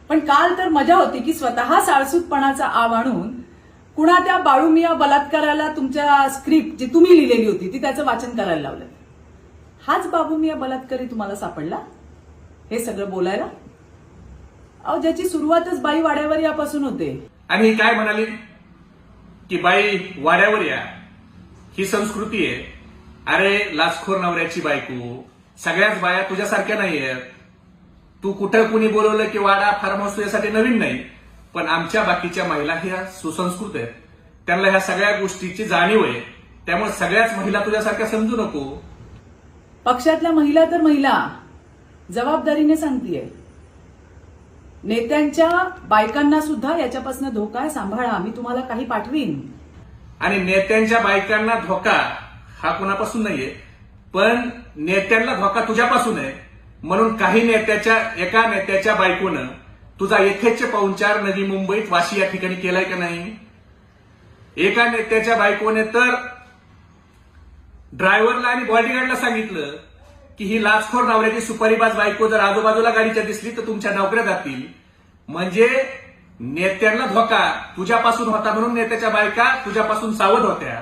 पण काल तर मजा होती की स्वतः साळसूतपणाचा आव आणून कुणा त्या बाळूमिया बलात्काराला तुमच्या स्क्रिप्ट जी तुम्ही लिहिलेली होती ती त्याचं वाचन करायला लावलं. हाच बाबूमिया बलात्कारी तुम्हाला सापडला हे सगळं बोलायला? अहो, ज्याची सुरुवातच बाई वाड्यावर यापासून होते. आणि ही काय म्हणाली की बाई वाड्यावर या, ही संस्कृती आहे. अरे लाचखोर नवऱ्याची बायको, सगळ्याच बाया तुझ्यासारख्या नाहीयेत. तू कुठं कुणी बोलवलं की वाडा फार्म हाऊस तुझ्यासाठी नवीन नाही, पण आमच्या बाकीच्या महिला ह्या सुसंस्कृत आहेत. त्यांना ह्या सगळ्या गोष्टीची जाणीव आहे. त्यामुळे सगळ्याच महिला तुझ्यासारख्या समजू नको. पक्षातल्या महिला तर महिला जबाबदारीने सांगतीये, नेत्यांच्या बायकांना सुद्धा याच्यापासून धोका आहे, सांभाळा, मी तुम्हाला काही पाठवीन. आणि नेत्यांच्या बायकांना धोका हा कुणापासून नाहीये, पण नेत्यांना धोका तुझ्यापासून आहे. म्हणून एका नेत्याच्या बायकोनं तुझा यथेच्छ पाहुणचार नवी मुंबईत वाशी या ठिकाणी केलाय का नाही? एका नेत्याच्या बायकोने तर ड्रायव्हरला आणि बॉडीगार्डला सांगितलं की ही लाचखोर नवऱ्याची सुपारीबाज बायको जर आजूबाजूला गाडीच्या दिसली तर तुमच्या नोकऱ्या जातील. म्हणजे नेत्यांना धोका तुझ्यापासून होता म्हणून नेत्याच्या बायका तुझ्यापासून सावध होत्या.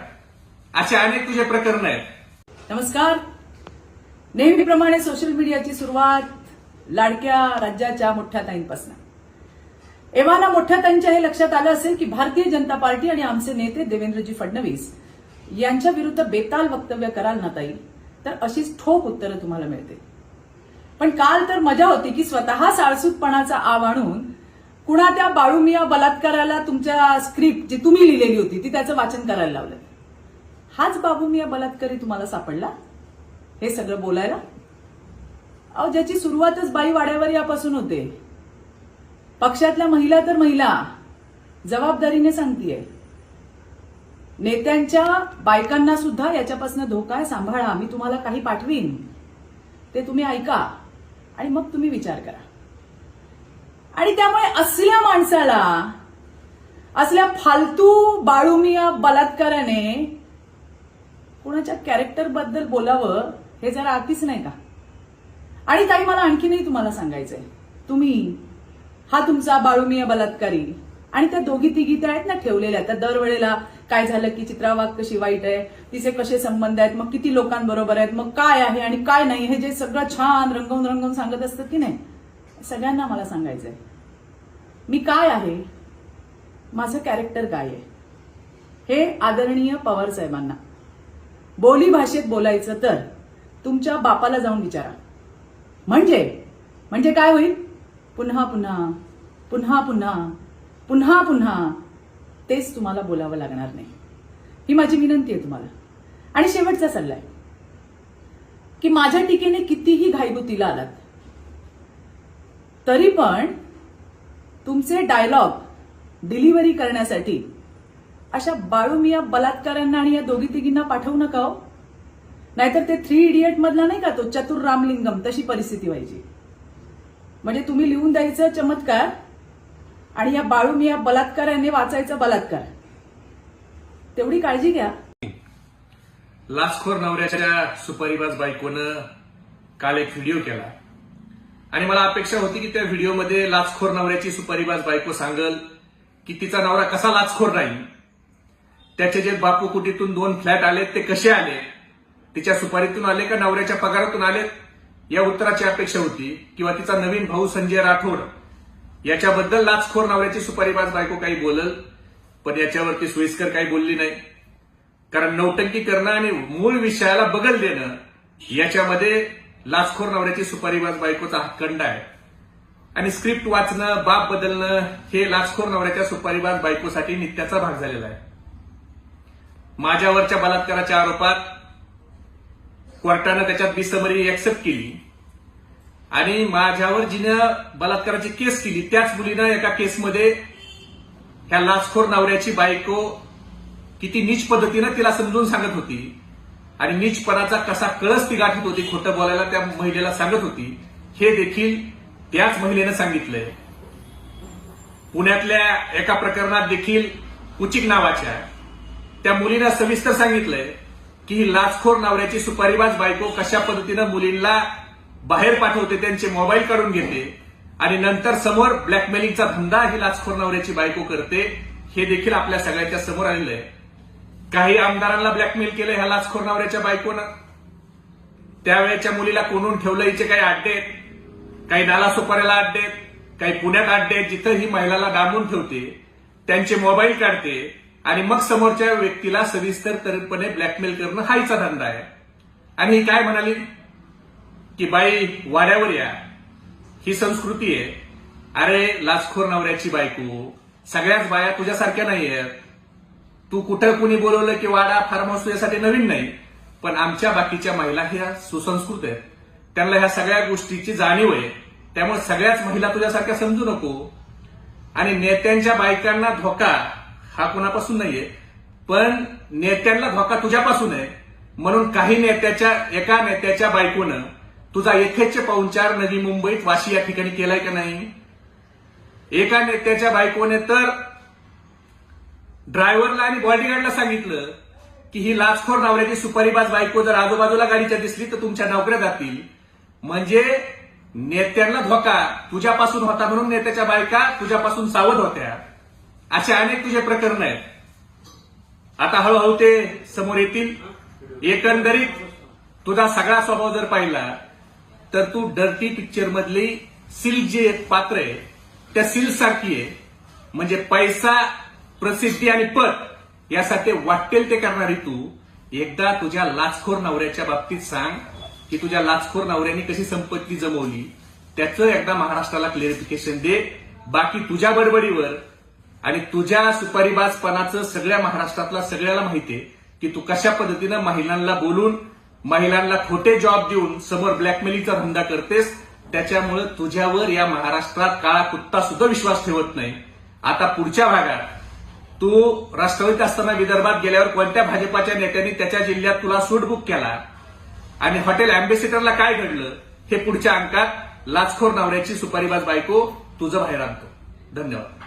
असे अनेक तुझे प्रकरण आहेत. नमस्कार. नेहमीप्रमाणे सोशल मीडियाची सुरुवात लाडक्या राज्याच्या मोठ्या ताईंपासून. एव्हाना मोठ्या ताईंच्या हे लक्षात आलं असेल की भारतीय जनता पार्टी आणि आमचे नेते देवेंद्रजी फडणवीस यांच्या विरुद्ध बेताल वक्तव्य कराल ना ताई, तर अशीच ठोक उत्तरं तुम्हाला मिळते. पण काल तर मजा होती की स्वतः साळसूतपणाचा आव आणून कुणा त्या बाळूमिया बलात्काराला तुमच्या स्क्रिप्ट जी तुम्ही लिहिलेली होती ती त्याचं वाचन करायला लावलं. हाच बाबूमिया बलात्कारी तुम्हाला सापडला हे सगळं बोलायला? अहो, ज्याची सुरुवातच बाई वाड्यावर यापासून होते. पक्षातल्या महिला तर महिला जबाबदारीने सांगतीये, नेत्यांच्या बायकांना सुद्धा याच्यापासून धोका आहे, सांभाळा, मी तुम्हाला काही पाठवीन. ते तुम्ही ऐका आणि मग तुम्ही विचार करा. आणि त्यामुळे असल्या माणसाला, असल्या फालतू बाळूमिया बलात्काराने कुणाच्या कॅरेक्टर बद्दल बोलावं हे जरा अतिच नाही का? आणि ताई, मला आणखीनही तुम्हाला सांगायचंय, तुम्ही हा तुमचा बाळूमिया बलात्कारी आणि त्या दोघी तिघी त्या आहेत ना ठेवलेल्या, त्या दरवेळेला काय झालं की चित्रा वाघ कशी वाईट आहे, तिचे कसे संबंध आहेत, मग किती लोकांबरोबर आहेत, मग काय आहे आणि काय नाही, हे जे सगळं छान रंगवून सांगत असतात की नाही, सगळ्यांना मला सांगायचंय, मी काय आहे, माझं कॅरेक्टर काय आहे, हे आदरणीय पवार साहेबांना बोली भाषेत बोलायचं तर तुमच्या बापाला जाऊन विचारा. म्हणजे काय होईल? पुन्हा पुन्हा पुन्हा पुन्हा पुन्हा पुन्हा तेच तुम्हाला बोलावं लागणार नाही. ही माझी विनंती आहे तुम्हाला. आणि शेवटचा सल्ला आहे की माझ्या टीकेने कितीही घाईगुतीला आलात तरी पण तुमचे डायलॉग डिलिव्हरी करण्यासाठी अशा बाळूमिया बलात्कारांना आणि या दोघी तिघींना पाठवू नका हो. नाहीतर ते 3 इडियट मधला नाही का तो चतुर रामलिंगम, तशी परिस्थिती व्हायची. म्हणजे तुम्ही लिहून द्यायचं चमत्कार आणि या बाळूमिया बलात्काराने वाचायचं बलात्कार. तेवढी काळजी घ्या. लाचखोर नवऱ्याच्या सुपारीबाज बायकोनं काल एक व्हिडिओ केला आणि मला अपेक्षा होती की त्या व्हिडिओमध्ये लाचखोर नवऱ्याची सुपारीबाज बायको सांगल की तिचा नवरा कसा लाचखोर राहील, त्याचे जे बापू कुटीतून 2 फ्लॅट आलेत ते कसे आले, तिच्या सुपारीतून आले का नवऱ्याच्या पगारातून आलेत, या उत्तराची अपेक्षा होती. किंवा तिचा नवीन भाऊ संजय राठोड याच्याबद्दल लाचखोर नवऱ्याची सुपारीबाज बायको काही बोलल, पण याच्यावरती सोयीस्कर काही बोलली नाही. कारण नौटंकी करणं आणि मूळ विषयाला बगल देणं याच्यामध्ये लाचखोर नवऱ्याची सुपारीबाज बायकोचा हातखंड आहे. आणि स्क्रिप्ट वाचणं, बाप बदलणं हे लाचखोर नवऱ्याच्या सुपारीबाज बायकोसाठी नित्याचा भाग झालेला आहे. माझ्यावरच्या बलात्काराच्या आरोपात कोर्टानं त्याच्यात बिसमरी एक्सेप्ट केली आणि माझ्यावर जिनं बलात्काराची केस केली त्याच मुलीनं एका केसमध्ये ह्या लाचखोर नवऱ्याची बायको किती नीच पद्धतीनं तिला समजून सांगत होती आणि नीचपणाचा कसा कळस ती गाठत होती, खोटं बोलायला त्या महिलेला सांगत होती, हे देखील त्याच महिलेनं सांगितलंय. पुण्यातल्या एका प्रकरणात देखील कुचिक नावाच्या त्या मुलीनं सविस्तर सांगितलंय की ही लाचखोर नवऱ्याची सुपारीबाज बायको कशा पद्धतीनं मुलींना बाहेर पाठवते, त्यांचे मोबाईल काढून घेते आणि नंतर समोर ब्लॅकमेलिंगचा धंदा ही लाचखोर नवऱ्याची बायको करते, हे देखील आपल्या सगळ्यांच्या समोर आलेलं आहे. काही आमदारांना ब्लॅकमेल केलं ह्या लाचखोर नवऱ्याच्या बायकोनं. त्यावेळेच्या मुलीला कोणून ठेवलं, हिचे काही अड्डे आहेत, काही नालासोपाऱ्याला अड्डे आहेत, काही पुण्यात अड्डे आहेत, जिथं ही महिलाला डांबून ठेवते, त्यांचे मोबाईल काढते आणि मग समोरच्या व्यक्तीला सविस्तरपणे ब्लॅकमेल करणं हा हिचा धंदा आहे. आणि ही काय म्हणाली की बाई वाड्यावर या, ही संस्कृती आहे. अरे लाचखोर नवऱ्याची बायको, सगळ्याच बाया तुझ्यासारख्या नाही आहेत. तू कुठं कुणी बोलवलं की वाडा फार्म हाऊस यासाठी नवीन नाही, पण आमच्या बाकीच्या महिला ह्या सुसंस्कृत आहेत, त्यांना ह्या सगळ्या गोष्टीची जाणीव आहे. त्यामुळे सगळ्याच महिला तुझ्यासारख्या समजू नको. आणि नेत्यांच्या बायकांना धोका हा कुणापासून नाहीये, पण नेत्यांना धोका तुझ्यापासून आहे. म्हणून एका नेत्याच्या बायकोनं तुझा यथेच्छ पाहुणचार नवी मुंबईत वाशी या ठिकाणी केलाय का नाही? एका नेत्याच्या बायकोने तर ड्रायव्हरला आणि बॉडीगार्डला सांगितलं की ही लाचखोर नवऱ्याची सुपारीबाज बायको जर आजूबाजूला गाडीच्या दिसली तर तुमच्या नोकऱ्या जातील. म्हणजे नेत्यांना धोका तुझ्यापासून होता, म्हणून नेत्याच्या बायका तुझ्यापासून सावध होत्या. असे अनेक तुझे प्रकरण आहेत. आता हळूहळू ते समोर येतील. एकंदरीत तुझा सगळा स्वभाव जर पाहिला तर तू डर्टी पिक्चर मधली सिल्क जे एक पात्र आहे त्या सिल्क सारखी आहे. म्हणजे पैसा, प्रसिद्धी आणि पद यासाठी वाटेल ते करणारी तू. एकदा तुझ्या लाचखोर नवऱ्याच्या बाबतीत सांग की तुझ्या लाचखोर नवऱ्याने कशी संपत्ती जमवली, त्याचं एकदा महाराष्ट्राला क्लिअरिफिकेशन दे. बाकी तुझ्या बडबडीवर आणि तुझ्या सुपारीबाजपणाचं सगळ्या महाराष्ट्रातला सगळ्याला माहितीये की तू कशा पद्धतीनं महिलांना बोलून, महिलांना खोटे जॉब देऊन समोर ब्लॅकमेलिंगचा धंदा करतेस. त्याच्यामुळे तुझ्यावर या महाराष्ट्रात काळा कुत्ता सुद्धा विश्वास ठेवत नाही. आता पुढच्या भागात तू राष्ट्रवादीत असताना विदर्भात गेल्यावर कोणत्या भाजपाच्या नेत्यांनी त्याच्या जिल्ह्यात तुला सूट बुक केला आणि हॉटेल अँबेसिडरला काय घडलं हे पुढच्या अंकात लाचखोर नवऱ्याची सुपारीबाज बायको तुझं बाहेर आणतो. धन्यवाद.